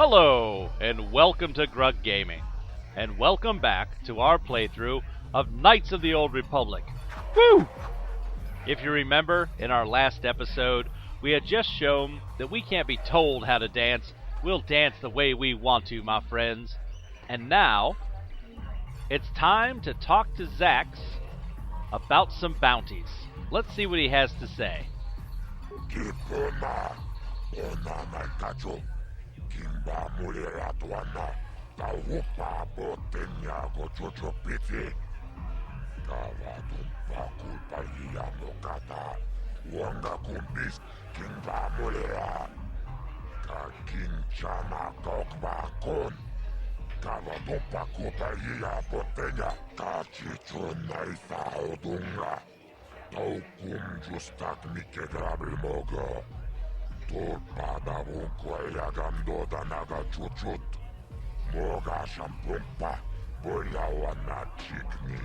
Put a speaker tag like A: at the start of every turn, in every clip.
A: Hello, and welcome to Grug Gaming, and welcome back to our playthrough of Knights of the Old Republic. Woo! If you remember, in our last episode, we had just shown that we can't be told how to dance. We'll dance the way we want to, my friends. And now, it's time to talk to Zax about some bounties. Let's see what he has to say.
B: Kimba mulera tuana, taupa botenya go chocho piti. Tavadumpa kulpa no kata, wanga kumbis, kimba mulera. Ka kinchama kokba kon. Tavadumpa kulpa botenya, ka chichuna isa odunga. Taukum justak mikedrabil mogo. Torpada bunkoya gandoda naga chuchut. Moga shampumpa, boyawana chikni.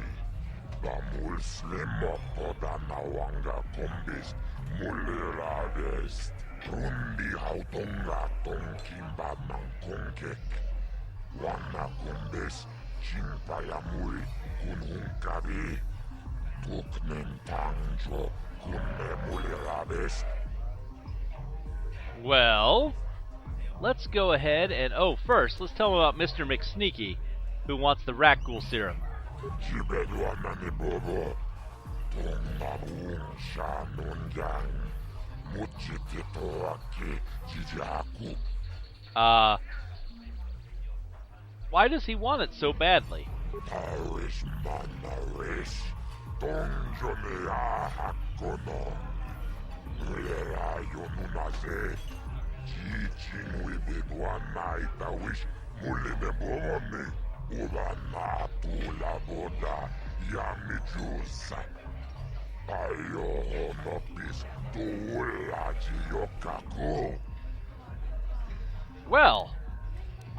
B: Bamul slimo poda nawanga kumbis, mulirades. Rundi hautunga tonkimba nangkongkek. Wana kumbis, chimpayamul kunhunkabi. Tuknen tangjo, kunne mulirades.
A: Well, let's go ahead and, first, let's tell him about Mr. McSneaky, who wants the Rakghoul serum. Why does he want it so badly? Well,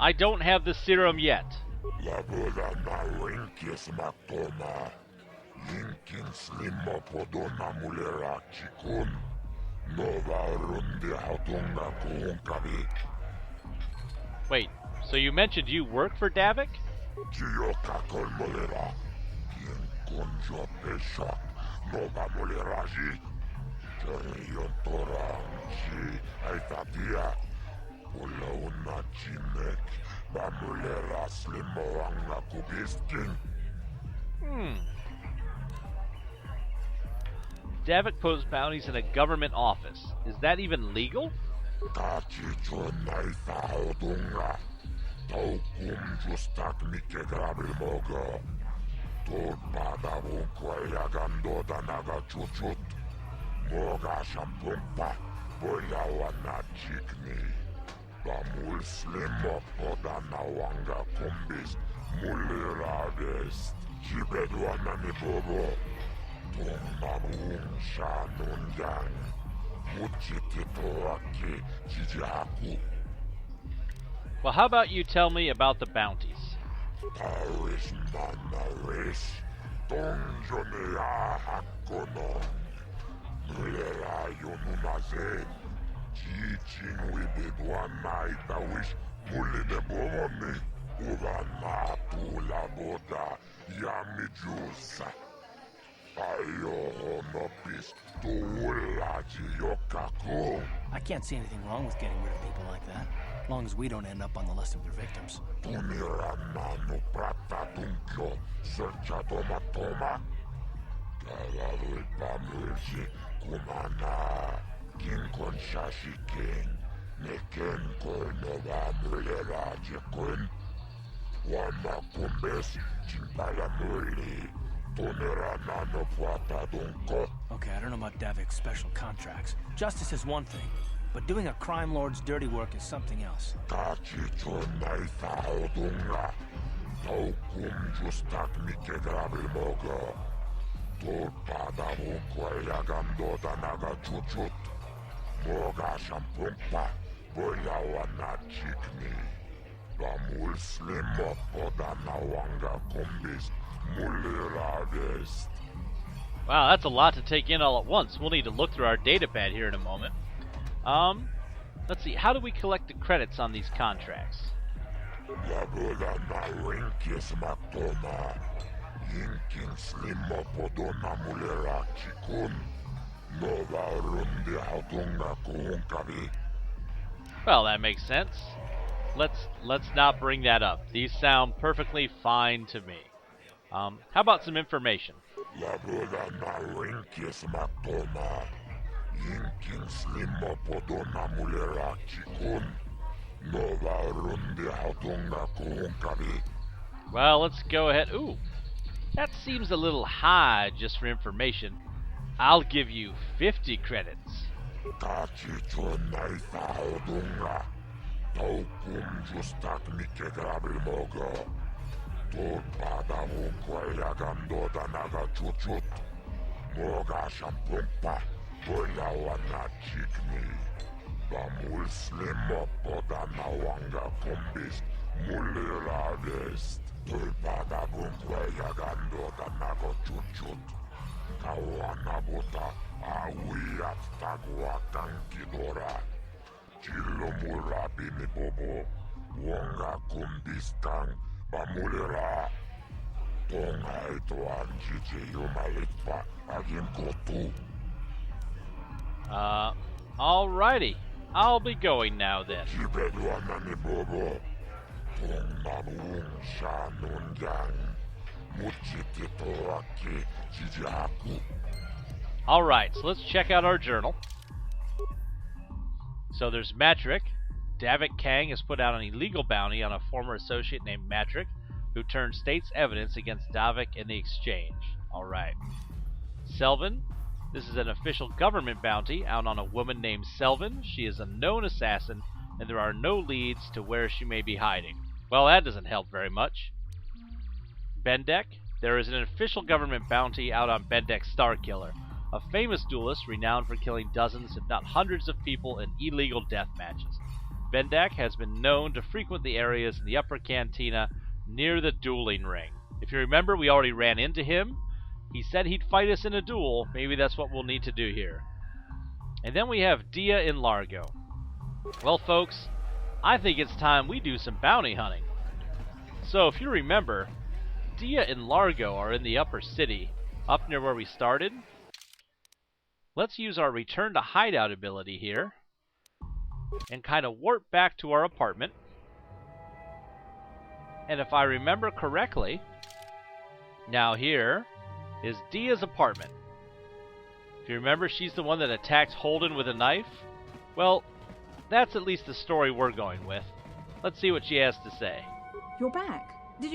A: I don't have the serum yet. Wait, so you mentioned you work for Davik? Davik posts bounties in a government office. Is that even legal? Well, how about you tell me about the bounties?
C: I can't see anything wrong with getting rid of people like that, as long as we don't end up on the list of their victims. Okay, I don't know about Davik's special contracts. Justice is one thing, but doing a crime lord's dirty work is something else.
A: Wow, that's a lot to take in all at once. We'll need to look through our data pad here in a moment. let's see, how do we collect the credits on these contracts?
B: Labola na winkis matoma. Yinkin slimmo podona mulera chikun. Nova rundi hatunga kuunkavi.
A: Well, that makes sense. Let's not bring that up. These sound perfectly fine to me. How about some information?
B: Labola na winkis matoma. Yinkin slimmo podona mulera chikun. Nova rundi hatunga kuunkavi.
A: Well, let's go ahead. Ooh, that seems a little high just for information. I'll give you 50 credits.
B: Tachicho naitha hodunga. Taukum justak mikegrabil mogo. Tol pada vunkwa yagando danaga chuchut. Moga shampumpa. Toilawana chikni. Bamul slimmo podana wanga kumbis. Mulira vest. Tol pada vunkwa yagando danaga chuchut. Kawana bota awiyat tagwa kankidora. Chilo mula bini bobo. Wonga kumbistang bamulera. Tonga ito anjiji yumalitpa agin kotu.
A: Alrighty. I'll be going now then.
B: Jibedwana ni bobo. Tong nabuung shanunjang. Muchitito aki jijaku.
A: Alright, so let's check out our journal. So there's Matrick. Davik Kang has put out an illegal bounty on a former associate named Matrick, who turned state's evidence against Davik in the exchange. Alright. Selvin. This is an official government bounty out on a woman named Selvin. She is a known assassin, and there are no leads to where she may be hiding. Well, that doesn't help very much. Bendek. There is an official government bounty out on Bendek Starkiller, a famous duelist renowned for killing dozens, if not hundreds, of people in illegal death matches. Bendek has been known to frequent the areas in the upper cantina near the dueling ring. If you remember, we already ran into him. He said he'd fight us in a duel. Maybe that's what we'll need to do here. And then we have Dia in Largo. Well, folks, I think it's time we do some bounty hunting. So, if you remember, Dia and Largo are in the upper city, up near where we started. Let's use our return to hideout ability here and kind of warp back to our apartment. And if I remember correctly, now here is Dia's apartment. If you remember, she's the one that attacked Holden with a knife. Well, that's at least the story we're going with. Let's see what she has to say.
D: You're back. Did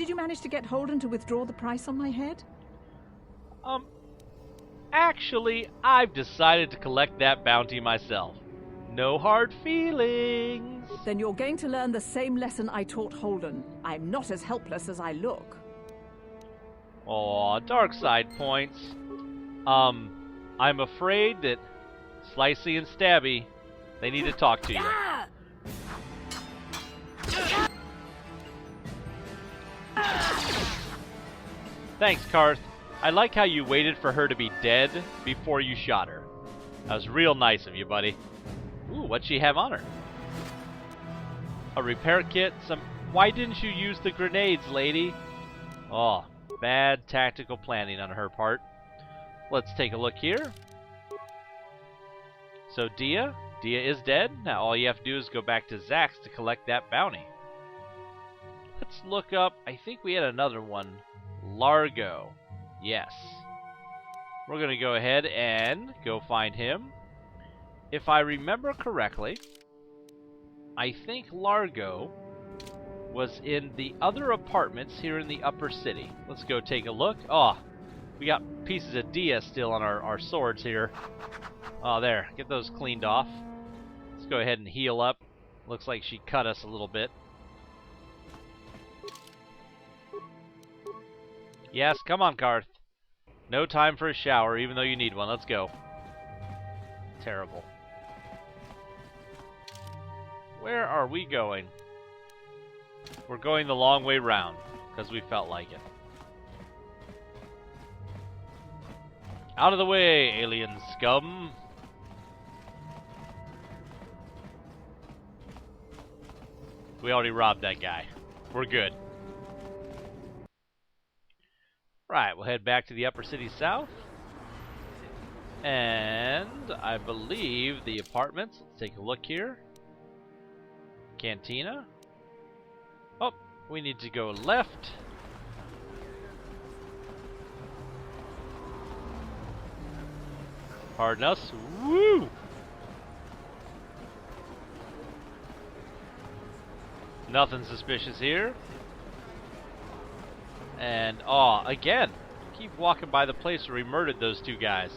D: you manage to get Holden to withdraw the price on my head?
A: Actually, I've decided to collect that bounty myself. No hard feelings.
D: Then you're going to learn the same lesson I taught Holden. I'm not as helpless as I look.
A: Aw, dark side points. I'm afraid that Slicey and Stabby, they need to talk to you. Thanks, Karth. I like how you waited for her to be dead before you shot her. That was real nice of you, buddy. Ooh, what'd she have on her? A repair kit, some... Why didn't you use the grenades, lady? Oh, bad tactical planning on her part. Let's take a look here. So Dia is dead. Now all you have to do is go back to Zax to collect that bounty. Let's look up, I think we had another one. Largo. Yes. We're going to go ahead and go find him. If I remember correctly, I think Largo was in the other apartments here in the upper city. Let's go take a look. Oh, we got pieces of Dia still on our swords here. Oh, there. Get those cleaned off. Let's go ahead and heal up. Looks like she cut us a little bit. Yes, come on, Karth. No time for a shower, even though you need one. Let's go. Terrible. Where are we going? We're going the long way round, because we felt like it. Out of the way, alien scum. We already robbed that guy. We're good. Right, we'll head back to the Upper City South. And I believe the apartments. Let's take a look here. Cantina. Oh, we need to go left. Pardon us. Woo! Nothing suspicious here. And, again, keep walking by the place where we murdered those two guys.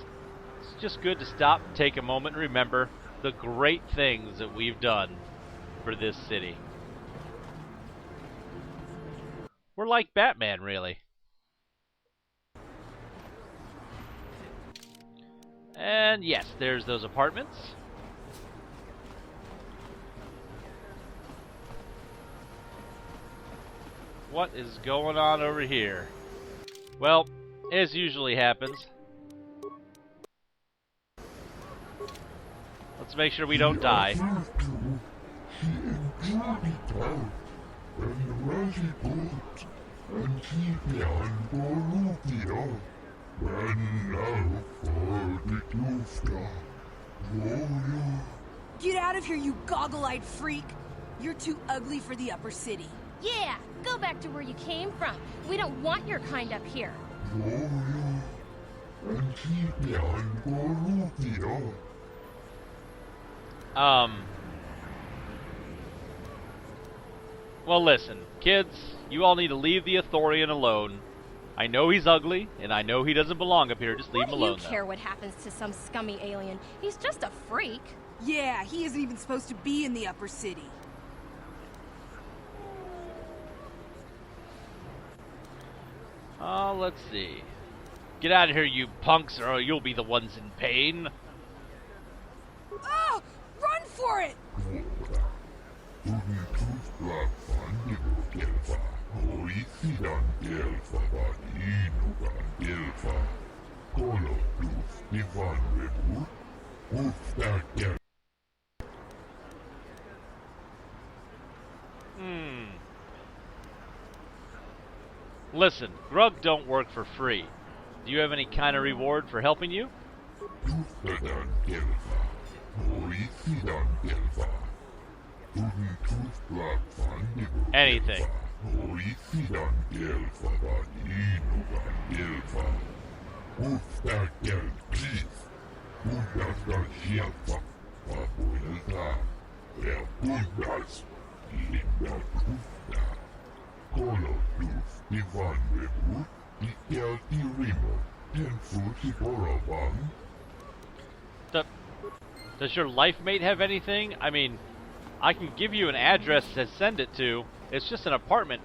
A: It's just good to stop, take a moment, and remember the great things that we've done for this city. We're like Batman, really. And yes, there's those apartments. What is going on over here? Well, as usually happens, let's make sure we don't die.
E: Get out of here, you goggle-eyed freak! You're too ugly for the Upper City.
F: Yeah, go back to where you came from. We don't want your kind up here.
A: Well, listen, kids, you all need to leave the Ithorian alone. I know he's ugly, and I know he doesn't belong up here. Just leave him alone,
F: Why do you care what happens to some scummy alien? He's just a freak.
E: Yeah, he isn't even supposed to be in the Upper City.
A: Let's see. Get out of here, you punks, or you'll be the ones in pain.
E: Oh! Run for it!
A: Listen, Grug don't work for free. Do you have any kind of reward for helping you? Anything. Does your life mate have anything? I mean, I can give you an address to send it to. It's just an apartment.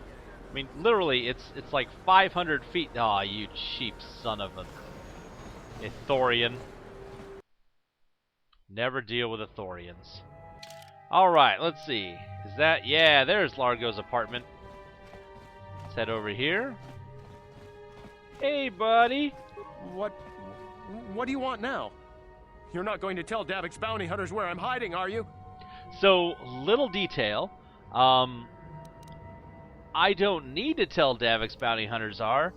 A: I mean, literally, it's like 500 feet. Aw, you cheap son of a Ithorian. Never deal with Ithorians. Alright, let's see. Is that... Yeah, there's Largo's apartment. Let's head over here. Hey, buddy.
G: What do you want now? You're not going to tell Davik's bounty hunters where I'm hiding, are you?
A: So, little detail. I don't need to tell Davik's bounty hunters are,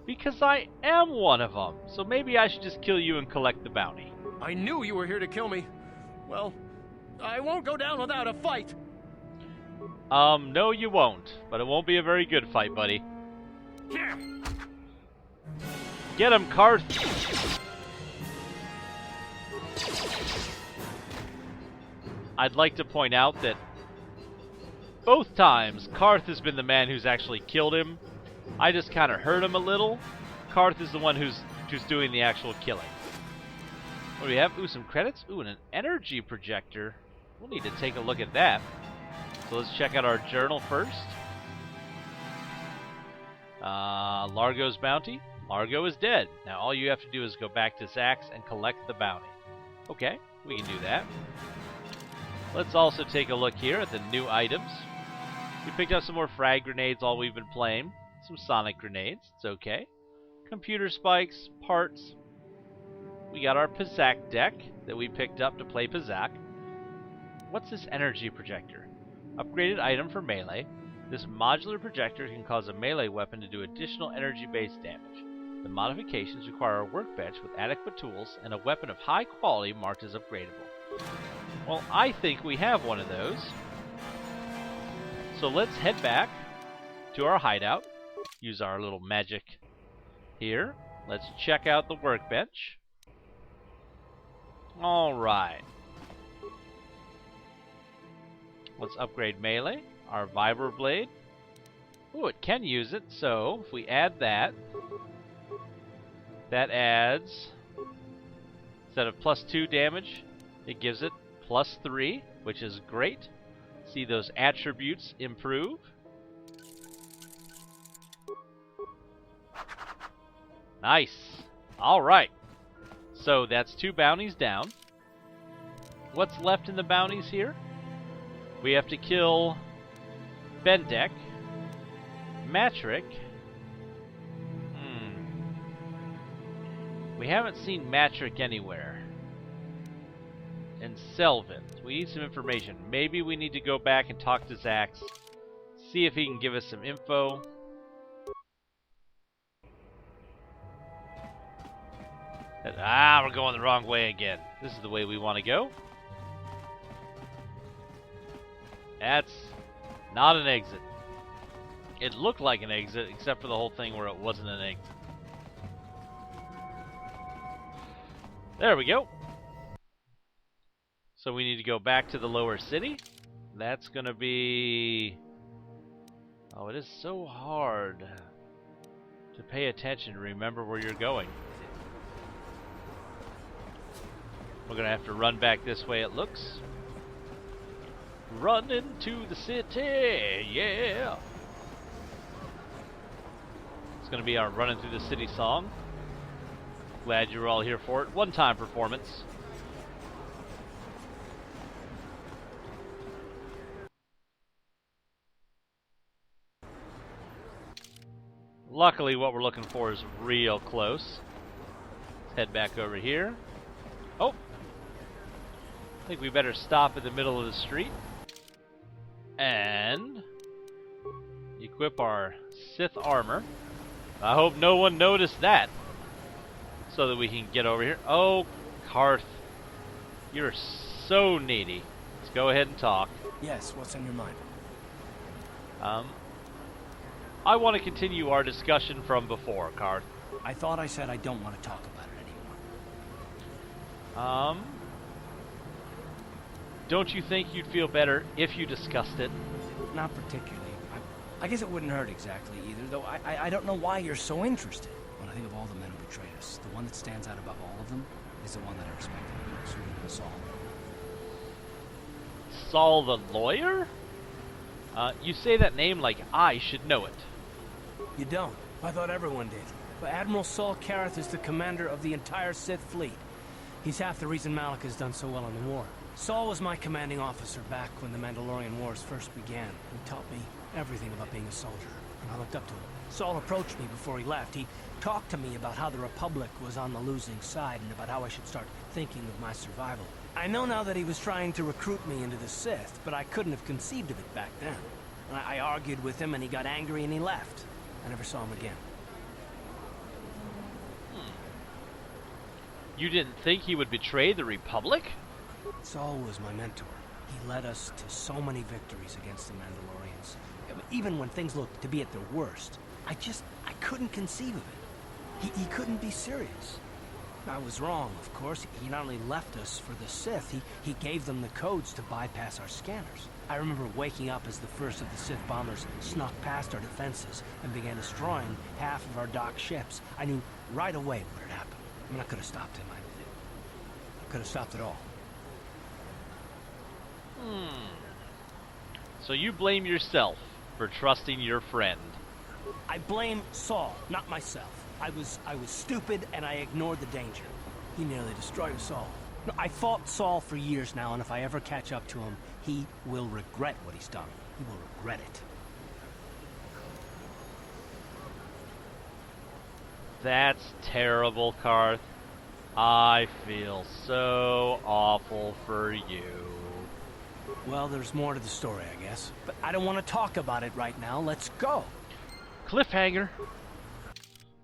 A: because I am one of them. So maybe I should just kill you and collect the bounty.
G: I knew you were here to kill me. Well, I won't go down without a fight.
A: No you won't. But it won't be a very good fight, buddy.
G: Yeah.
A: Get him, Carth! I'd like to point out that both times, Carth has been the man who's actually killed him. I just kind of hurt him a little. Carth is the one who's doing the actual killing. What do we have? Ooh, some credits? Ooh, and an energy projector. We'll need to take a look at that. So let's check out our journal first. Largo's bounty. Largo is dead. Now all you have to do is go back to Zax and collect the bounty. Okay, we can do that. Let's also take a look here at the new items. We picked up some more frag grenades while we've been playing. Some sonic grenades. It's okay. Computer spikes, parts. We got our Pazaak deck that we picked up to play Pazaak. What's this energy projector? Upgraded item for melee. This modular projector can cause a melee weapon to do additional energy-based damage. The modifications require a workbench with adequate tools and a weapon of high quality marked as upgradable. Well, I think we have one of those. So let's head back to our hideout. Use our little magic here. Let's check out the workbench. Alright. Let's upgrade melee. Our Vibro Blade. Ooh, it can use it, so if we add that, that adds, instead of +2 damage, it gives it +3, which is great. See those attributes improve. Nice. Alright. So that's 2 bounties down. What's left in the bounties here? We have to kill Benedek, Matrick. We haven't seen Matrick anywhere. And Selvin. We need some information. Maybe we need to go back and talk to Zax. See if he can give us some info. We're going the wrong way again. This is the way we want to go. That's not an exit. It looked like an exit, except for the whole thing where it wasn't an exit. There we go. So we need to go back to the lower city. That's gonna be... Oh, it is so hard to pay attention to remember where you're going. We're gonna have to run back this way, it looks. Run into the city, yeah! It's gonna be our running through the city song. Glad you were all here for it. One-time performance. Luckily, what we're looking for is real close. Let's head back over here. Oh! I think we better stop in the middle of the street. And equip our Sith armor. I hope no one noticed that. So that we can get over here. Oh, Carth. You're so needy. Let's go ahead and talk.
C: Yes, what's on your mind?
A: I want to continue our discussion from before, Carth.
C: I thought I said I don't want to talk about it anymore.
A: Don't you think you'd feel better if you discussed it?
C: Not particularly. I guess it wouldn't hurt exactly either, though I don't know why you're so interested. When I think of all the men who betrayed us, the one that stands out above all of them is the one that I respected the most, Saul.
A: Saul the lawyer? You say that name like I should know it.
C: You don't. I thought everyone did. But Admiral Saul Karath is the commander of the entire Sith fleet. He's half the reason Malak has done so well in the war. Saul was my commanding officer back when the Mandalorian Wars first began. He taught me everything about being a soldier, and I looked up to him. Saul approached me before he left. He talked to me about how the Republic was on the losing side and about how I should start thinking of my survival. I know now that he was trying to recruit me into the Sith, but I couldn't have conceived of it back then. I argued with him and he got angry and he left. I never saw him again.
A: You didn't think he would betray the Republic?
C: Saul was my mentor. He led us to so many victories against the Mandalorians. Even when things looked to be at their worst, I couldn't conceive of it. He couldn't be serious. I was wrong, of course. He not only left us for the Sith, he gave them the codes to bypass our scanners. I remember waking up as the first of the Sith bombers snuck past our defenses and began destroying half of our docked ships. I knew right away what had happened. I mean, I could have stopped him. I could have stopped it all.
A: So you blame yourself for trusting your friend.
C: I blame Saul, not myself. I was stupid and I ignored the danger. He nearly destroyed us all. No, I fought Saul for years now, and if I ever catch up to him, he will regret what he's done. He will regret it.
A: That's terrible, Carth. I feel so awful for you.
C: Well, there's more to the story, I guess. But I don't want to talk about it right now. Let's go.
A: Cliffhanger.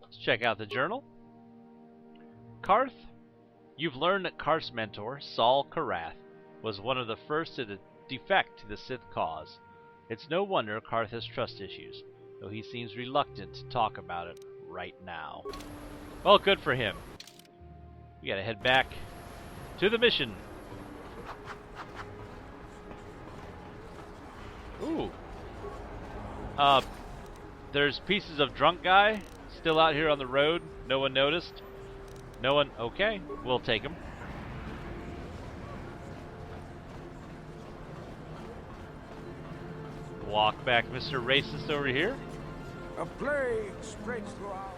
A: Let's check out the journal. Carth, you've learned that Carth's mentor, Saul Karath, was one of the first to defect to the Sith cause. It's no wonder Carth has trust issues, though he seems reluctant to talk about it right now. Well, good for him. We gotta head back to the mission. Ooh. There's pieces of drunk guy still out here on the road. No one noticed. No one. Okay, we'll take him. Walk back, Mr. Racist over here.
H: A plague spreads throughout.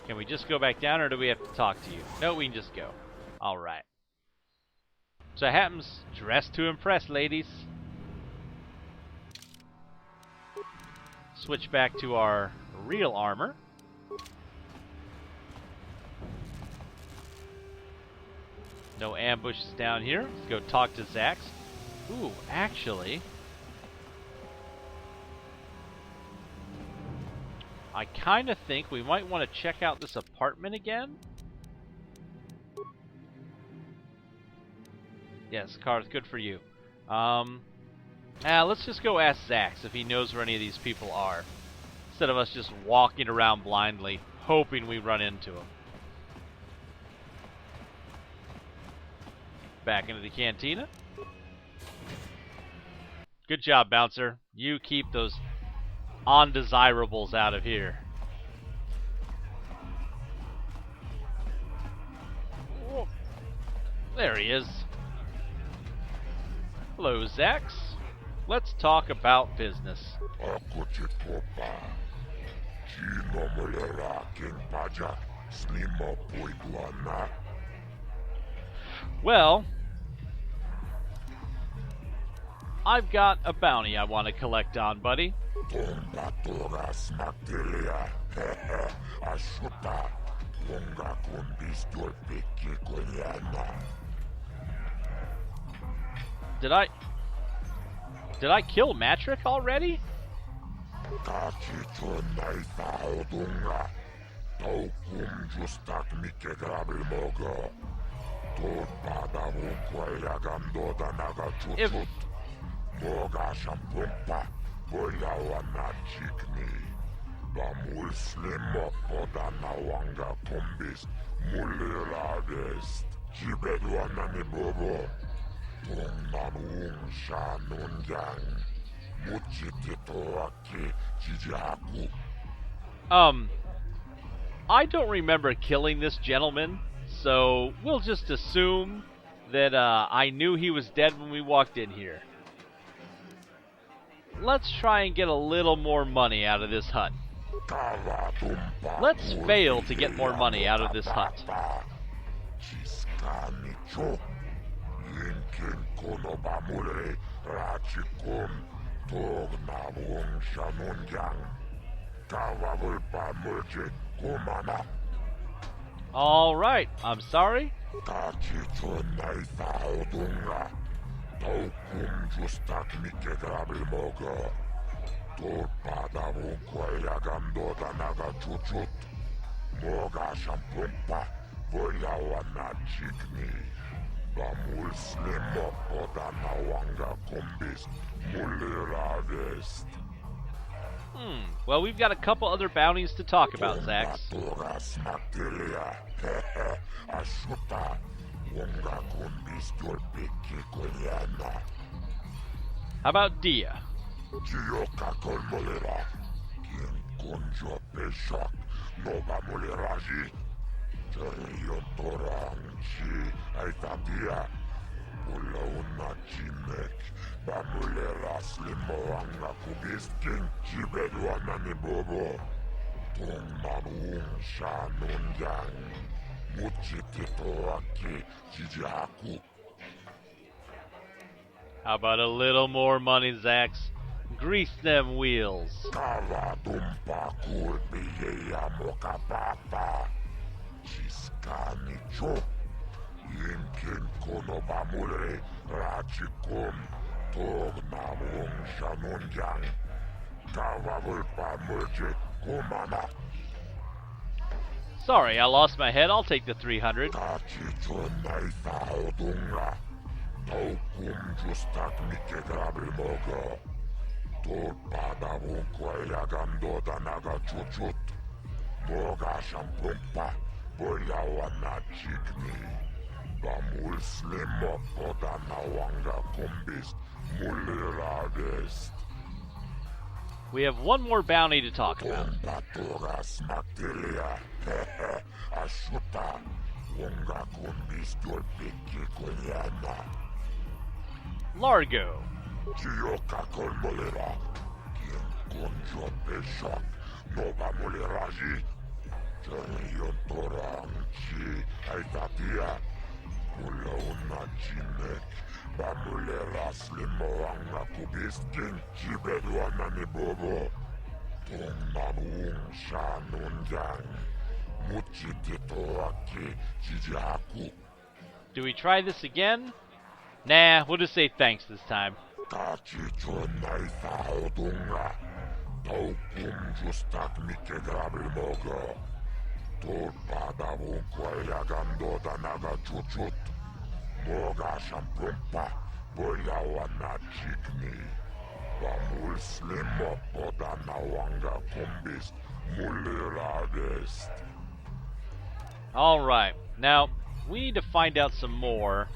A: Can we just go back down, or do we have to talk to you? No, we can just go. All right. So happens, dressed to impress, ladies. Switch back to our real armor. No ambushes down here. Let's go talk to Zax. Ooh, actually, I kind of think we might want to check out this apartment again. Yes, Carth, good for you. Let's just go ask Zax if he knows where any of these people are, instead of us just walking around blindly, hoping we run into them. Back into the cantina. Good job, Bouncer. You keep those undesirables out of here. Whoa. There he is. Hello, Zax. Let's talk about business. Well, I've got a bounty I want to collect on, buddy. Did I kill Matrick already? I don't remember killing this gentleman, so we'll just assume that I knew he was dead when we walked in here. Let's try and get a little more money out of this hut. Let's fail to get more money out of this hut. All right, I'm sorry. Well, we've got a couple other bounties to talk about, Zax. How about Dia? How about a little more money, Zax? Grease them wheels.
B: Inkin kono bamule rachikum tog namung shanunjang. Kawabul pamulje kumana.
A: Sorry, I lost my head. I'll take the 300.
B: Kachichon naithaudunga. Taukum justak mikegrabil mogo. Tol padavun kwayagando danaga chuchut. Moga shampumpa. Boyawana chikni. Bamul slimo podanawanga kumbis. Mulirades.
A: We have one more bounty to talk about.
B: Baturas Mactilia. Ashuta. Wonga kumbis dolpiki kunyana.
A: Largo.
B: Chioka kolmolera. Kien konjo peshak. Nova moleraji. Cherion torang chi. Aitatia. Mulauna chinek. Bamulera slimoanga kubiskin. Chibeduana ni bobo. Tongnamuung shanunjang. Muchititoaki chijaku.
A: Do we try this again? Nah, we'll just say thanks this time.
B: Kachichon naithaudunga. Taukum justak mikegrabil mogo. Tol padavun kwayagando danaga chuchut. Moga shampumpa. Boyawana chikni. Bamul slimo podanawanga kumbis. Mulirades.
A: Alright, now, we need to find out some more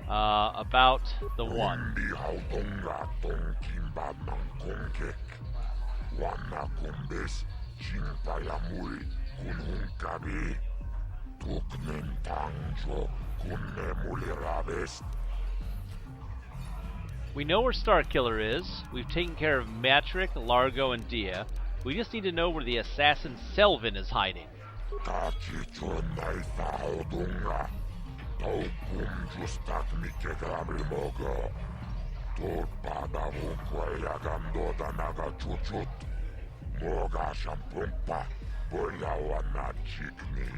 A: about the one.
B: Kundi haudunga tongkimba nangkongkek. Wana kumbis. Chimpayamul. Kununkabi. Tuknen tangjo. Kunne mulirades.
A: We know where Starkiller is. We've taken care of Matrick, Largo, and Dia. We just need to know where the assassin Selvin is hiding.
B: Kachichon naithaudunga. Taukum justak mikegrabil mogo. Tol padavun kwayagando danaga chuchut. Moga shampumpa. Boyawana chikni.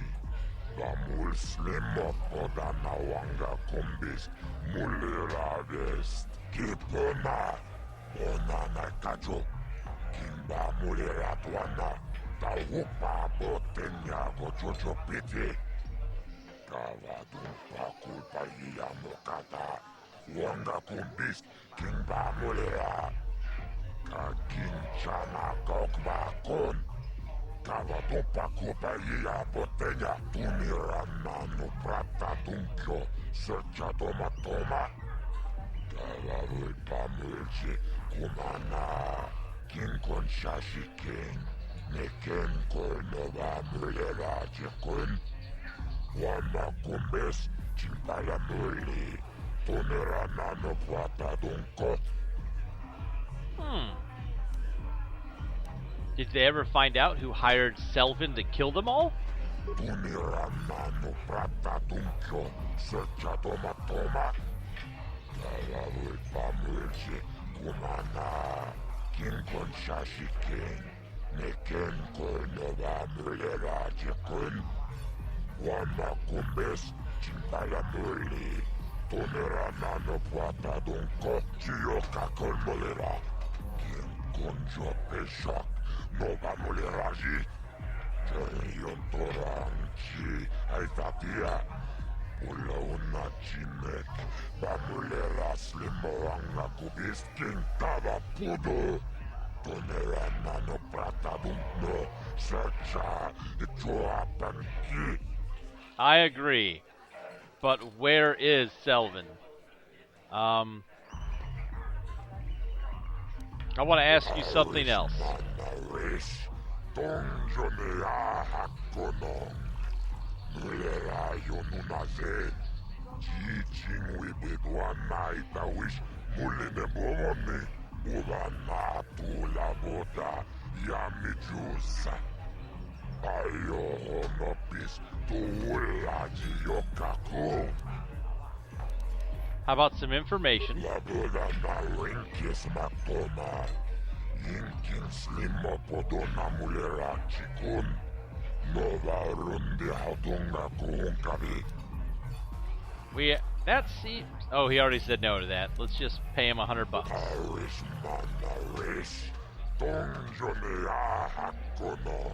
B: Bamul slimo podanawanga kumbis. Mulirades. Kipona. Onana kajo. Kimba muliratuana. Taupa botenya gojojo piti. Kawadun pakulpa yamokata. Wanga kumbis. Kimba mulira. Kakinchana kokba kon. Kawadun pakulpa yamotenya. Tumirana no prata tunkyo. Searcha toma toma. Kawabul pamulje kumana. Kinkon shashikin. Neken kolnova mulera chikun. Wama kumbes chimpala muli. Tumirana no prata dunko.
A: Did they ever find out who hired Selvin to kill them all?
B: Tumirana no prata dunko. Searcha toma toma. Kawabul pamulje kumana. Kinkon shashikin. Neken kolnova mulera chikun. Wama kumbes chimpala muli. Tumirana no prata dunko. Chioka kolmolera. Kienkonjo peshak. Nova muleraji. Cherion torang chi. Aitatia. Mulauna chinek. Bamulera slimoanga kubiskin tava pudo. Tumirana no prata dunko. Searcha itoapanki.
A: I agree. But where is Selvin? I want to ask you something else. How about some information? That seems... Oh, he already said no to that. Let's just pay him $100.
B: Aris manaris, donjone ahakonong.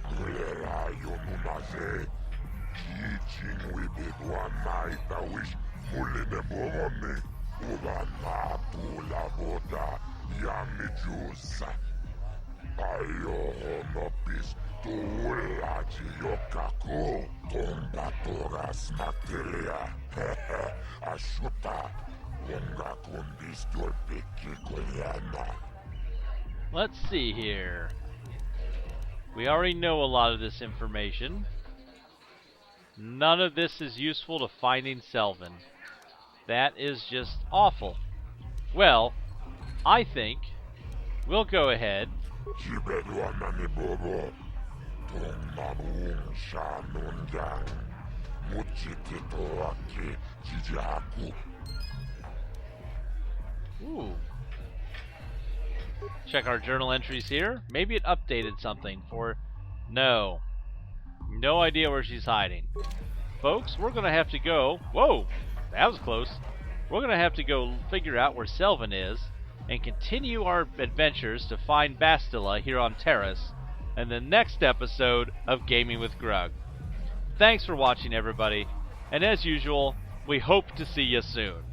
B: Glera yonunaze, kijing wibidwa naitawish, muline bomone, ubana tulaboda, yamijusa. Ayo honopis, tuulaji yokako, tombatoras materia. Ashuta, unga kundis torpeki koyana.
A: Let's see here. We already know a lot of this information. None of this is useful to finding Selvin. That is just awful. Well, I think we'll go ahead. Ooh. Check our journal entries here. Maybe it updated something for... No. No idea where she's hiding. Folks, we're going to have to go... Whoa! That was close. We're going to have to go figure out where Selvin is and continue our adventures to find Bastila here on Terrace in the next episode of Gaming with Grug. Thanks for watching, everybody. And as usual, we hope to see you soon.